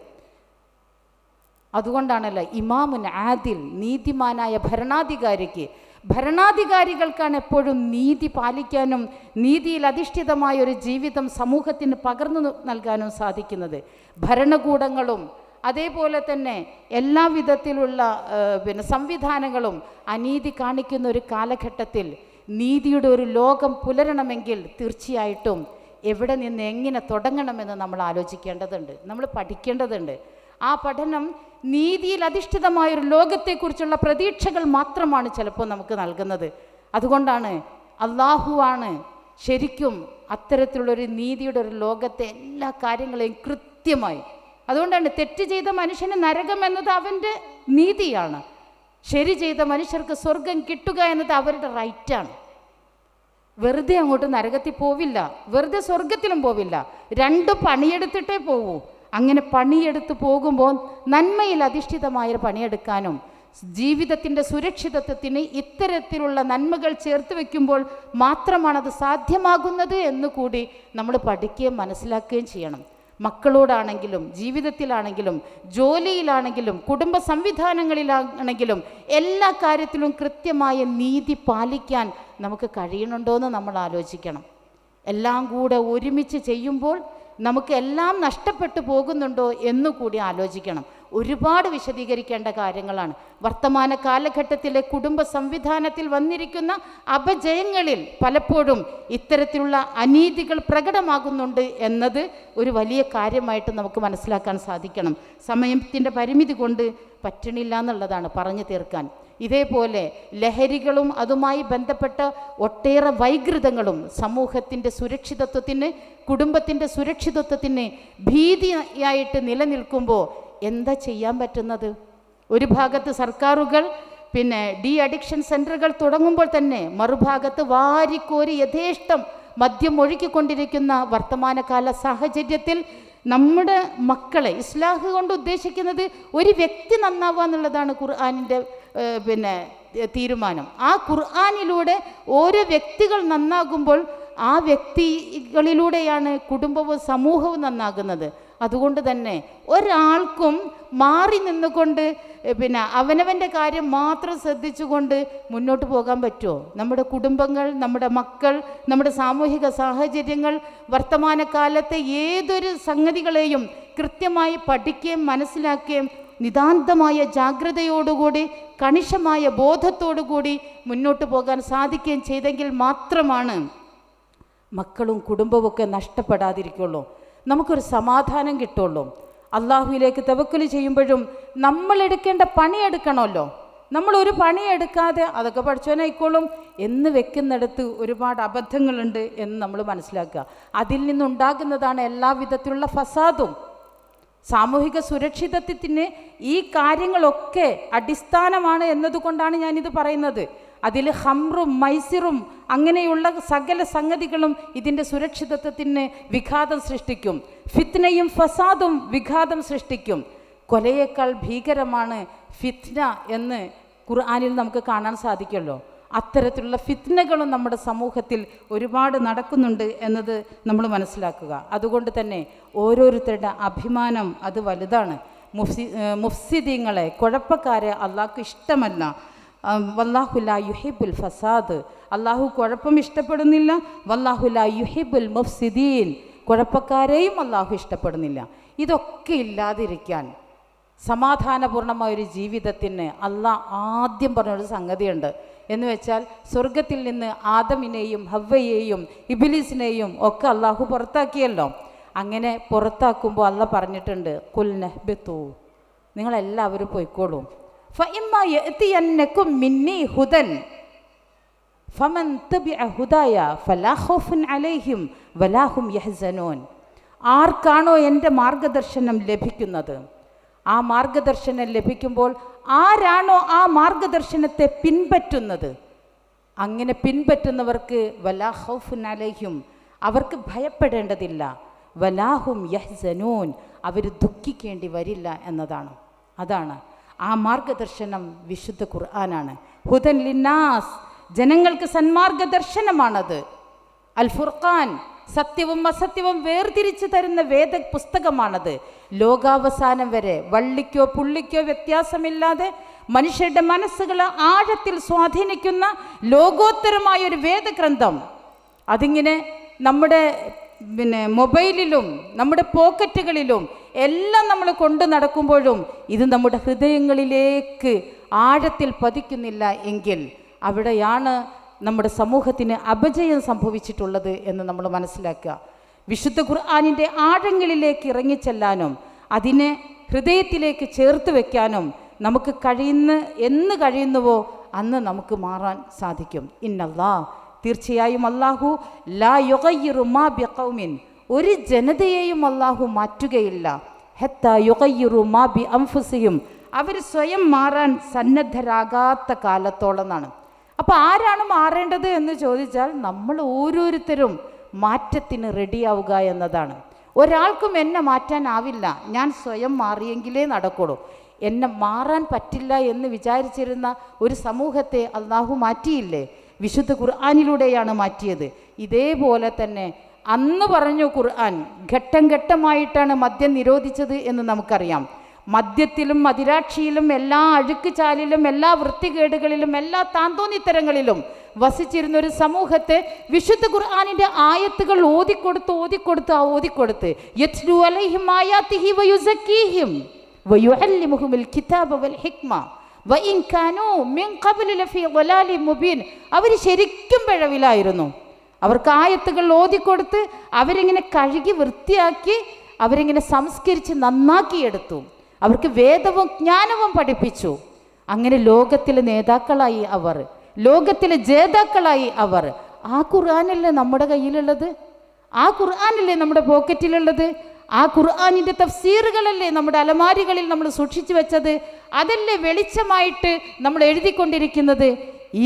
അതുകൊണ്ടാണല്ലോ ഇമാമുൻ ആദിൽ, നീതിമാനായ ഭരണാധികാരികൾക്കാണ് എപ്പോഴും നീതി പാലിക്കാനും നീതിയിൽ അധിഷ്ഠിതമായ ഒരു ജീവിതം സമൂഹത്തിന് പകർന്നു നൽകാനും സാധിക്കുന്നത്. ഭരണകൂടങ്ങളും അതേപോലെ തന്നെ എല്ലാ വിധത്തിലുള്ള സംവിധാനങ്ങളും അനീതി കാണിക്കുന്ന ഒരു കാലഘട്ടത്തിൽ നീതിയുടെ ഒരു ലോകം പുലരണമെങ്കിൽ തീർച്ചയായിട്ടും എവിടെ നിന്ന് എങ്ങനെ തുടങ്ങണമെന്ന് നമ്മൾ ആലോചിക്കേണ്ടതുണ്ട്, നമ്മൾ പഠിക്കേണ്ടതുണ്ട്. ആ പഠനം നീതിയിൽ അധിഷ്ഠിതമായൊരു ലോകത്തെക്കുറിച്ചുള്ള പ്രതീക്ഷകൾ മാത്രമാണ് ചിലപ്പോൾ നമുക്ക് നൽകുന്നത്. അതുകൊണ്ടാണ് അള്ളാഹുവാണ് ശരിക്കും അത്തരത്തിലുള്ളൊരു നീതിയുടെ ഒരു ലോകത്തെ എല്ലാ കാര്യങ്ങളെയും കൃത്യമായി. അതുകൊണ്ടാണ് തെറ്റ് ചെയ്ത മനുഷ്യന് നരകം എന്നത് അവൻ്റെ നീതിയാണ്, ശരി ചെയ്ത മനുഷ്യർക്ക് സ്വർഗം കിട്ടുക എന്നത് അവരുടെ റൈറ്റാണ്. വെറുതെ അങ്ങോട്ട് നരകത്തിൽ പോവില്ല, വെറുതെ സ്വർഗത്തിലും പോവില്ല, രണ്ടും പണിയെടുത്തിട്ടേ പോവൂ. അങ്ങനെ പണിയെടുത്ത് പോകുമ്പോൾ നന്മയിൽ അധിഷ്ഠിതമായ പണിയെടുക്കാനും ജീവിതത്തിൻ്റെ സുരക്ഷിതത്വത്തിന് ഇത്തരത്തിലുള്ള നന്മകൾ ചേർത്ത് വയ്ക്കുമ്പോൾ മാത്രമാണത് സാധ്യമാകുന്നത് എന്ന് കൂടി നമ്മൾ പഠിക്കുകയും മനസ്സിലാക്കുകയും ചെയ്യണം. മക്കളോടാണെങ്കിലും ജീവിതത്തിലാണെങ്കിലും ജോലിയിലാണെങ്കിലും കുടുംബ സംവിധാനങ്ങളിലാണെങ്കിലും എല്ലാ കാര്യത്തിലും കൃത്യമായ നീതി പാലിക്കാൻ നമുക്ക് കഴിയണുണ്ടോയെന്ന് നമ്മൾ ആലോചിക്കണം. എല്ലാം കൂടെ ഒരുമിച്ച് ചെയ്യുമ്പോൾ നമുക്ക് എല്ലാം നഷ്ടപ്പെട്ടു പോകുന്നുണ്ടോ എന്നുകൂടി ആലോചിക്കണം. ഒരുപാട് വിശദീകരിക്കേണ്ട കാര്യങ്ങളാണ്. വർത്തമാന കാലഘട്ടത്തിലെ കുടുംബ സംവിധാനത്തിൽ വന്നിരിക്കുന്ന അപജയങ്ങളിൽ പലപ്പോഴും ഇത്തരത്തിലുള്ള അനീതികൾ പ്രകടമാകുന്നുണ്ട് എന്നത് ഒരു വലിയ കാര്യമായിട്ട് നമുക്ക് മനസ്സിലാക്കാൻ സാധിക്കണം. സമയത്തിൻ്റെ പരിമിതി കൊണ്ട് പറ്റണില്ല എന്നുള്ളതാണ് പറഞ്ഞു തീർക്കാൻ. ഇതേപോലെ ലഹരികളും അതുമായി ബന്ധപ്പെട്ട ഒട്ടേറെ വൈകൃതങ്ങളും സമൂഹത്തിൻ്റെ സുരക്ഷിതത്വത്തിന്, കുടുംബത്തിൻ്റെ സുരക്ഷിതത്വത്തിന് ഭീതിയായിട്ട് നിലനിൽക്കുമ്പോൾ എന്താ ചെയ്യാൻ പറ്റുന്നത്? ഒരു ഭാഗത്ത് സർക്കാരുകൾ ഡി അഡിക്ഷൻ സെൻ്ററുകൾ തുടങ്ങുമ്പോൾ തന്നെ മറുഭാഗത്ത് വാരിക്കോരി യഥേഷ്ടം മദ്യം ഒഴുക്കിക്കൊണ്ടിരിക്കുന്ന വർത്തമാനകാല സാഹചര്യത്തിൽ നമ്മുടെ മക്കളെ ഇസ്ലാഹ് കൊണ്ട് ഉദ്ദേശിക്കുന്നത് ഒരു വ്യക്തി നന്നാവുക എന്നുള്ളതാണ് ഖുർആനിൻ്റെ തീരുമാനം. ആ ഖുർആനിലൂടെ ഓരോ വ്യക്തികൾ നന്നാകുമ്പോൾ ആ വ്യക്തികളിലൂടെയാണ് കുടുംബവും സമൂഹവും നന്നാകുന്നത്. അതുകൊണ്ട് തന്നെ ഒരാൾക്കും മാറി നിന്നുകൊണ്ട് അവനവൻ്റെ കാര്യം മാത്രം ശ്രദ്ധിച്ചുകൊണ്ട് മുന്നോട്ട് പോകാൻ പറ്റുമോ? നമ്മുടെ കുടുംബങ്ങൾ, നമ്മുടെ മക്കൾ, നമ്മുടെ സാമൂഹിക സാഹചര്യങ്ങൾ വർത്തമാനകാലത്തെ ഏതൊരു സംഗതികളെയും കൃത്യമായി പഠിക്കുകയും മനസ്സിലാക്കുകയും നിതാന്തമായ ജാഗ്രതയോടുകൂടി കണിശമായ ബോധത്തോടുകൂടി മുന്നോട്ട് പോകാൻ സാധിക്കുകയും ചെയ്തെങ്കിൽ മാത്രമാണ് മക്കളും കുടുംബമൊക്കെ നഷ്ടപ്പെടാതിരിക്കുള്ളൂ, നമുക്കൊരു സമാധാനം കിട്ടുള്ളൂ. അള്ളാഹുവിലേക്ക് തവക്കുൽ ചെയ്യുമ്പോഴും നമ്മൾ എടുക്കേണ്ട പണിയെടുക്കണമല്ലോ. നമ്മളൊരു പണിയെടുക്കാതെ അതൊക്കെ പഠിച്ചവനായിക്കോളും എന്ന് വെക്കുന്നിടത്ത് ഒരുപാട് അബദ്ധങ്ങളുണ്ട് എന്ന് നമ്മൾ മനസ്സിലാക്കുക. അതിൽ നിന്നുണ്ടാകുന്നതാണ് എല്ലാവിധത്തിലുള്ള ഫസാദും. സാമൂഹിക സുരക്ഷിതത്വത്തിന് ഈ കാര്യങ്ങളൊക്കെ അടിസ്ഥാനമാണ് എന്നതുകൊണ്ടാണ് ഞാനിത് പറയുന്നത്. അതിൽ ഹംറും മൈസിറും അങ്ങനെയുള്ള സകല സംഗതികളും ഇതിൻ്റെ സുരക്ഷിതത്വത്തിന് വിഘാതം സൃഷ്ടിക്കും. ഫിത്നയും ഫസാദും വിഘാതം സൃഷ്ടിക്കും. കൊലയേക്കാൾ ഭീകരമാണ് ഫിത്ന എന്ന് ഖുർആനിൽ നമുക്ക് കാണാൻ സാധിക്കുമല്ലോ. അത്തരത്തിലുള്ള ഫിത്നകളും നമ്മുടെ സമൂഹത്തിൽ ഒരുപാട് നടക്കുന്നുണ്ട് എന്നത് നമ്മൾ മനസ്സിലാക്കുക. അതുകൊണ്ട് തന്നെ ഓരോരുത്തരുടെ അഭിമാനം അത് വലുതാണ്. മുഫ്സിദീങ്ങളെ, കുഴപ്പക്കാരെ അള്ളാഹ്ക്ക് ഇഷ്ടമല്ല. വല്ലാഹു ലാ യുഹിബുൽ ഫസാദ്, അള്ളാഹു കുഴപ്പം ഇഷ്ടപ്പെടുന്നില്ല. വല്ലാഹു ലാ യുഹിബുൽ മുഫ്സിദീൻ, കുഴപ്പക്കാരെയും അള്ളാഹു ഇഷ്ടപ്പെടുന്നില്ല. ഇതൊക്കെ ഇല്ലാതിരിക്കാൻ സമാധാനപൂർണമായൊരു ജീവിതത്തിന് അള്ളാഹ് ആദ്യം പറഞ്ഞൊരു സംഗതിയുണ്ട്. എന്ന് വെച്ചാൽ സ്വർഗത്തിൽ നിന്ന് ആദമിനെയും ഹവ്വയെയും ഇബ്ലീസിനെയും ഒക്കെ അള്ളാഹു പുറത്താക്കിയല്ലോ. അങ്ങനെ പുറത്താക്കുമ്പോൾ അള്ളാഹ് പറഞ്ഞിട്ടുണ്ട്, കുൽ നഹ്ബിതു, നിങ്ങളെല്ലാവരും പോയിക്കോളൂ. ഫഇമ്മാ യഅതിയന്നകും മിന്നി ഹുദൻ ഫമൻ തബിഅ ഹുദായ ഫലാ ഖൗഫുൻ അലൈഹിം വലാ ഹും യഹ്സനൂൻ. ആർക്കാണോ എൻ്റെ മാർഗദർശനം ലഭിക്കുന്നത്, ആ മാർഗദർശനം ലഭിക്കുമ്പോൾ ആരാണോ ആ മാർഗദർശനത്തെ പിൻപറ്റുന്നത്, അങ്ങനെ പിൻപറ്റുന്നവർക്ക് വലാ ഖൗഫുൻ അലൈഹിം, അവർക്ക് ഭയപ്പെടേണ്ടതില്ല. വലാഹും യഹ്സനൂൻ, അവർ ദുഃഖിക്കേണ്ടി വരില്ല എന്നതാണ്. അതാണ് ആ മാർഗദർശനം. വിശുദ്ധ ഖുർആനാണ്. ഹുദൻ ലിന്നാസ്, ജനങ്ങൾക്ക് സന്മാർഗദർശനമാണത്. അൽ ഫുർഖാൻ, സത്യവും അസത്യവും വേർതിരിച്ചു തരുന്ന വേദ പുസ്തകമാണത്. ലോകാവസാനം വരെ വള്ളിക്കോ പുള്ളിക്കോ വ്യത്യാസമില്ലാതെ മനുഷ്യരുടെ മനസ്സുകളെ ആഴത്തിൽ സ്വാധീനിക്കുന്ന ലോകോത്തരമായൊരു വേദഗ്രന്ഥം. അതിങ്ങനെ നമ്മുടെ മൊബൈലിലും നമ്മുടെ പോക്കറ്റുകളിലും എല്ലാം നമ്മൾ കൊണ്ട് നടക്കുമ്പോഴും ഇത് നമ്മുടെ ഹൃദയങ്ങളിലേക്ക് ആഴത്തിൽ പതിക്കുന്നില്ല എങ്കിൽ അവിടെയാണ് നമ്മുടെ സമൂഹത്തിന് അപജയം സംഭവിച്ചിട്ടുള്ളത് എന്ന് നമ്മൾ മനസ്സിലാക്കുക. വിശുദ്ധ ഖുർആനിൻ്റെ ആഴങ്ങളിലേക്ക് ഇറങ്ങിച്ചെല്ലാനും അതിനെ ഹൃദയത്തിലേക്ക് ചേർത്ത് വയ്ക്കാനും നമുക്ക് എന്ന് കഴിയുന്നുവോ അന്ന് നമുക്ക് മാറാൻ സാധിക്കും. ഇന്നല്ലാഹ്, തീർച്ചയായും അല്ലാഹു ലാ യുഗയ്യിറു മാ ബിഖൗമിൻ, ഒരു ജനതയെയും അല്ലാഹു മാറ്റുകയില്ല, ഹത്താ യുഗയ്യിറു മാ ബി അൻഫുസിഹിം, അവർ സ്വയം മാറാൻ സന്നദ്ധരാകാത്ത കാലത്തോളം എന്നാണ്. അപ്പോൾ ആരാണ് മാറേണ്ടത് എന്ന് ചോദിച്ചാൽ നമ്മൾ ഓരോരുത്തരും മാറ്റത്തിന് റെഡിയാവുക എന്നതാണ്. ഒരാൾക്കും എന്നെ മാറ്റാനാവില്ല, ഞാൻ സ്വയം മാറിയെങ്കിലേ നടക്കുള്ളൂ. എന്നെ മാറാൻ പറ്റില്ല എന്ന് വിചാരിച്ചിരുന്ന ഒരു സമൂഹത്തെ അള്ളാഹു മാറ്റിയില്ലേ? വിശുദ്ധ ഖുർആനിലൂടെയാണ് മാറ്റിയത്. ഇതേപോലെ തന്നെ അന്ന് പറഞ്ഞു ഖുർആൻ, ഘട്ടം ഘട്ടമായിട്ടാണ് മദ്യം നിരോധിച്ചത് എന്ന് നമുക്കറിയാം. മദ്യത്തിലും മദിരാക്ഷിയിലും എല്ലാ അഴുക്കുചാലിലും എല്ലാ വൃത്തികേടുകളിലും എല്ലാ താന്തോന്നിത്തരങ്ങളിലും വസിച്ചിരുന്ന ഒരു സമൂഹത്തെ വിശുദ്ധ ഖുർആനിൻ്റെ ആയത്തുകൾ ഓതിക്കൊടുത്ത് യത്ലു അലൈഹിം ആയാതിഹി വയുസക്കീഹിം വയുഅല്ലിമുഹുൽ കിതാബ വൽ ഹിക്മ വഇൻ കാനൂ മിൻ ഖബ്ലി ലഫീ ളലാലിൻ മുബീൻ. അവർ ശരിക്കും പിഴവിലായിരുന്നു. അവർക്ക് ആയത്തുകൾ ഓതിക്കൊടുത്ത് അവരിങ്ങനെ കഴുകി വൃത്തിയാക്കി അവരിങ്ങനെ സംസ്കരിച്ച് നന്നാക്കിയെടുത്തു. അവർക്ക് വേദവും ജ്ഞാനവും പഠിപ്പിച്ചു. അങ്ങനെ ലോകത്തിലെ നേതാക്കളായി അവർ, ലോകത്തിലെ ജേതാക്കളായി അവർ. ആ ഖുർആനല്ലേ നമ്മുടെ കയ്യിലുള്ളത്? ആ ഖുർആനല്ലേ നമ്മുടെ പോക്കറ്റിലുള്ളത്? ആ ഖുർആനിൻ്റെ തഫ്സീറുകളല്ലേ നമ്മുടെ അലമാരികളിൽ നമ്മൾ സൂക്ഷിച്ചു വെച്ചത്? അതല്ലേ വെളിച്ചമായിട്ട് നമ്മൾ എഴുതിക്കൊണ്ടിരിക്കുന്നത്?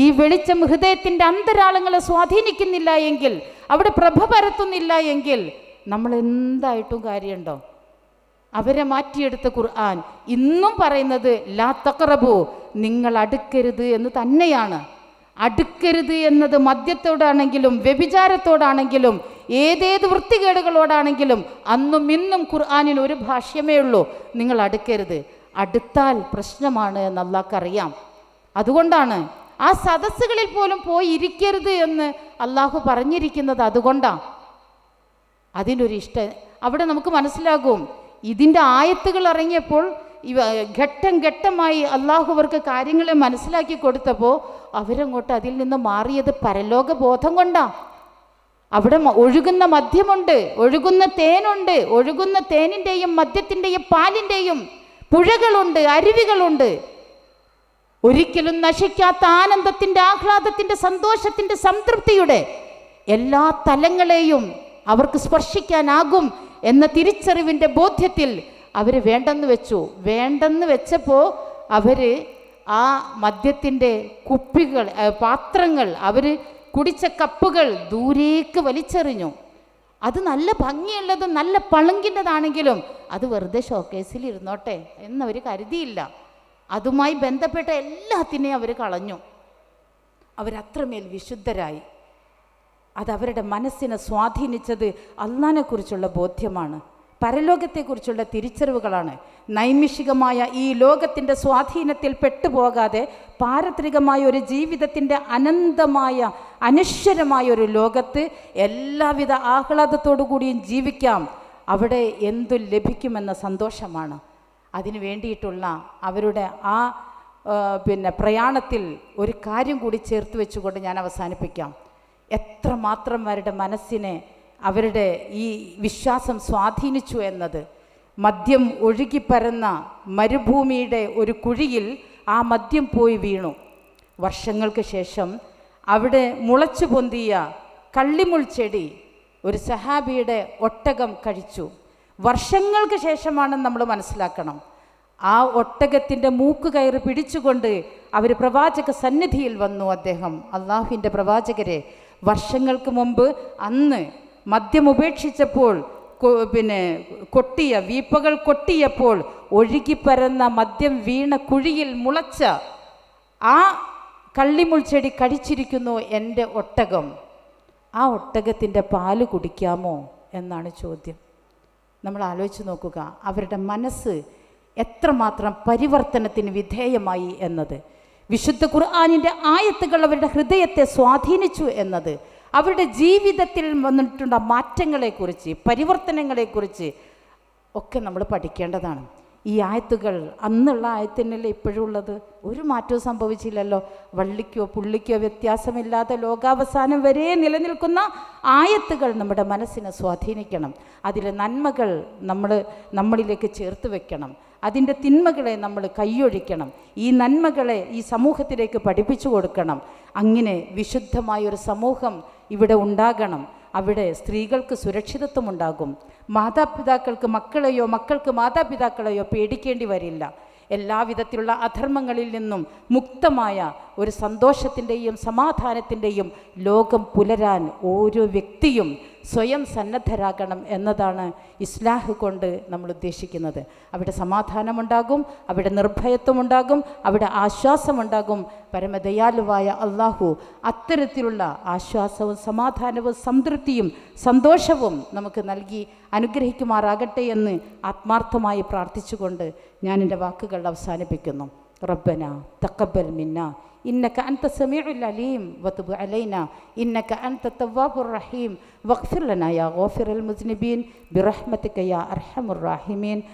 ഈ വെളിച്ചം ഹൃദയത്തിൻ്റെ അന്തരാളങ്ങളെ സ്വാധീനിക്കുന്നില്ല എങ്കിൽ, അവിടെ പ്രഭ പരത്തുന്നില്ല എങ്കിൽ നമ്മൾ എന്തായിട്ടും കാര്യമുണ്ടോ? അവരെ മാറ്റിയെടുത്ത ഖുർആൻ ഇന്നും പറയുന്നത് ലാ തഖറബു, നിങ്ങൾ അടുക്കരുത് എന്ന് തന്നെയാണ്. അടുക്കരുത് എന്നത് മദ്യത്തോടാണെങ്കിലും വ്യഭിചാരത്തോടാണെങ്കിലും ഏതേത് വൃത്തികേടുകളോടാണെങ്കിലും അന്നും ഇന്നും ഖുർആനിന് ഒരു ഭാഷ്യമേ ഉള്ളൂ, നിങ്ങൾ അടുക്കരുത്. അടുത്താൽ പ്രശ്നമാണ് എന്ന് അല്ലാഹ്ക്കറിയാം. അതുകൊണ്ടാണ് ആ സദസ്സുകളിൽ പോലും പോയി ഇരിക്കരുത് എന്ന് അള്ളാഹു പറഞ്ഞിരിക്കുന്നത്. അതുകൊണ്ടാണ് അതിനൊരു അവിടെ നമുക്ക് മനസ്സിലാകും. ഇതിൻ്റെ ആയത്തുകൾ ഇറങ്ങിയപ്പോൾ ഘട്ടം ഘട്ടമായി അള്ളാഹു അവർക്ക് കാര്യങ്ങളെ മനസ്സിലാക്കി കൊടുത്തപ്പോൾ അവരങ്ങോട്ട് അതിൽ നിന്ന് മാറിയത് പരലോക ബോധം കൊണ്ടാണ്. അവിടെ ഒഴുകുന്ന മദ്യമുണ്ട്, ഒഴുകുന്ന തേനുണ്ട്, ഒഴുകുന്ന തേനിൻ്റെയും മദ്യത്തിൻ്റെയും പാലിൻ്റെയും പുഴകളുണ്ട്, അരുവികളുണ്ട്. ഒരിക്കലും നശിക്കാത്ത ആനന്ദത്തിൻ്റെ, ആഹ്ലാദത്തിൻ്റെ, സന്തോഷത്തിൻ്റെ, സംതൃപ്തിയുടെ എല്ലാ തലങ്ങളെയും അവർക്ക് സ്പർശിക്കാനാകും എന്ന തിരിച്ചറിവിൻ്റെ ബോധ്യത്തിൽ അവർ വേണ്ടെന്ന് വെച്ചു. വേണ്ടെന്ന് വെച്ചപ്പോൾ അവർ ആ മദ്യത്തിൻ്റെ കുപ്പികൾ, പാത്രങ്ങൾ, അവർ കുടിച്ച കപ്പുകൾ ദൂരേക്ക് വലിച്ചെറിഞ്ഞു. അത് നല്ല ഭംഗിയുള്ളതും നല്ല പളുങ്കിൻ്റെതാണെങ്കിലും അത് വെറുതെ ഷോക്കേസിൽ ഇരുന്നോട്ടെ എന്നവർ കരുതിയില്ല. അതുമായി ബന്ധപ്പെട്ട എല്ലാത്തിനെയും അവർ കളഞ്ഞു. അവരത്രമേൽ വിശുദ്ധരായി. അതവരുടെ മനസ്സിനെ സ്വാധീനിച്ചത് അള്ളാഹിനെക്കുറിച്ചുള്ള ബോധ്യമാണ്, പരലോകത്തെക്കുറിച്ചുള്ള തിരിച്ചറിവുകളാണ്. നൈമിഷികമായ ഈ ലോകത്തിൻ്റെ സ്വാധീനത്തിൽ പെട്ടുപോകാതെ പാരത്രികമായ ഒരു ജീവിതത്തിൻ്റെ അനന്തമായ അനശ്വരമായ ഒരു ലോകത്ത് എല്ലാവിധ ആഹ്ലാദത്തോടു കൂടിയും ജീവിക്കാം. അവിടെ എന്തു ലഭിക്കുമെന്ന സന്തോഷമാണ്. അതിനു വേണ്ടിയിട്ടുള്ള അവരുടെ ആ പ്രയാണത്തിൽ ഒരു കാര്യം കൂടി ചേർത്ത് വെച്ചുകൊണ്ട് ഞാൻ അവസാനിപ്പിക്കാം. എത്രമാത്രം അവരുടെ മനസ്സിനെ അവരുടെ ഈ വിശ്വാസം സ്വാധീനിച്ചു എന്നത്. മദ്യം ഒഴുകിപ്പരന്ന മരുഭൂമിയുടെ ഒരു കുഴിയിൽ ആ മദ്യം പോയി വീണു. വർഷങ്ങൾക്ക് ശേഷം അവിടെ മുളച്ചു പൊന്തിയ കള്ളിമുൾ ചെടി ഒരു സഹാബിയുടെ ഒട്ടകം കഴിച്ചു. വർഷങ്ങൾക്ക് ശേഷമാണ് നമ്മൾ മനസ്സിലാക്കണം. ആ ഒട്ടകത്തിൻ്റെ മൂക്ക് കയറി പിടിച്ചുകൊണ്ട് അവർ പ്രവാചക സന്നിധിയിൽ വന്നു. അദ്ദേഹം, അള്ളാഹുവിൻ്റെ പ്രവാചകരെ, വർഷങ്ങൾക്ക് മുമ്പ് അന്ന് മദ്യം ഉപേക്ഷിച്ചപ്പോൾ വീപ്പകൾ കൊട്ടിയപ്പോൾ ഒഴുകിപ്പരന്ന മദ്യം വീണ കുഴിയിൽ മുളച്ച ആ കള്ളിമുൾ ചെടി കഴിച്ചിരിക്കുന്നു എൻ്റെ ഒട്ടകം. ആ ഒട്ടകത്തിൻ്റെ പാല് കുടിക്കാമോ എന്നാണ് ചോദ്യം. നമ്മൾ ആലോചിച്ച് നോക്കുക, അവരുടെ മനസ്സ് എത്രമാത്രം പരിവർത്തനത്തിന് വിധേയമായി എന്നത്. വിശുദ്ധ ഖുർആനിൻ്റെ ആയത്തുകൾ അവരുടെ ഹൃദയത്തെ സ്വാധീനിച്ചു എന്നത് അവരുടെ ജീവിതത്തിൽ വന്നിട്ടുള്ള മാറ്റങ്ങളെക്കുറിച്ച്, പരിവർത്തനങ്ങളെക്കുറിച്ച് ഒക്കെ നമ്മൾ പഠിക്കേണ്ടതാണ്. ഈ ആയത്തുകൾ അന്നുള്ള ആയത്തിനല്ലേ ഇപ്പോഴും ഉള്ളത്. ഒരു മാറ്റവും സംഭവിച്ചില്ലല്ലോ. വള്ളിക്കോ പുള്ളിക്കോ വ്യത്യാസമില്ലാതെ ലോകാവസാനം വരെ നിലനിൽക്കുന്ന ആയത്തുകൾ നമ്മുടെ മനസ്സിനെ സ്വാധീനിക്കണം. അതിലെ നന്മകൾ നമ്മളിലേക്ക് ചേർത്ത് വെക്കണം. അതിൻ്റെ തിന്മകളെ നമ്മൾ കൈയൊഴിക്കണം. ഈ നന്മകളെ ഈ സമൂഹത്തിലേക്ക് പഠിപ്പിച്ചു കൊടുക്കണം. അങ്ങനെ വിശുദ്ധമായൊരു സമൂഹം ഇവിടെ ഉണ്ടാകണം. അവിടെ സ്ത്രീകൾക്ക് സുരക്ഷിതത്വം ഉണ്ടാകും. മാതാപിതാക്കൾക്ക് മക്കളെയോ മക്കൾക്ക് മാതാപിതാക്കളെയോ പേടിക്കേണ്ടി വരില്ല. എല്ലാവിധത്തിലുള്ള അധർമ്മങ്ങളിൽ നിന്നും മുക്തമായ ഒരു സന്തോഷത്തിൻ്റെയും സമാധാനത്തിൻ്റെയും ലോകം പുലരാൻ ഓരോ വ്യക്തിയും സ്വയം സന്നദ്ധരാകണം എന്നതാണ് ഇസ്ലാഹ് കൊണ്ട് നമ്മൾ ഉദ്ദേശിക്കുന്നത്. അവിടെ സമാധാനമുണ്ടാകും, അവിടെ നിർഭയത്വമുണ്ടാകും, അവിടെ ആശ്വാസമുണ്ടാകും. പരമദയാലുവായ അള്ളാഹു അത്തരത്തിലുള്ള ആശ്വാസവും സമാധാനവും സംതൃപ്തിയും സന്തോഷവും നമുക്ക് നൽകി അനുഗ്രഹിക്കുമാറാകട്ടെ എന്ന് ആത്മാർത്ഥമായി പ്രാർത്ഥിച്ചുകൊണ്ട് ഞാൻ എൻ്റെ വാക്കുകൾ അവസാനിപ്പിക്കുന്നു. റബ്ബന തഖബ്ബൽ മിന്നാ إنك أنت السميع العليم وتب علينا إنك أنت التواب الرحيم واغفر لنا يا غافر المذنبين برحمتك يا أرحم الراحمين.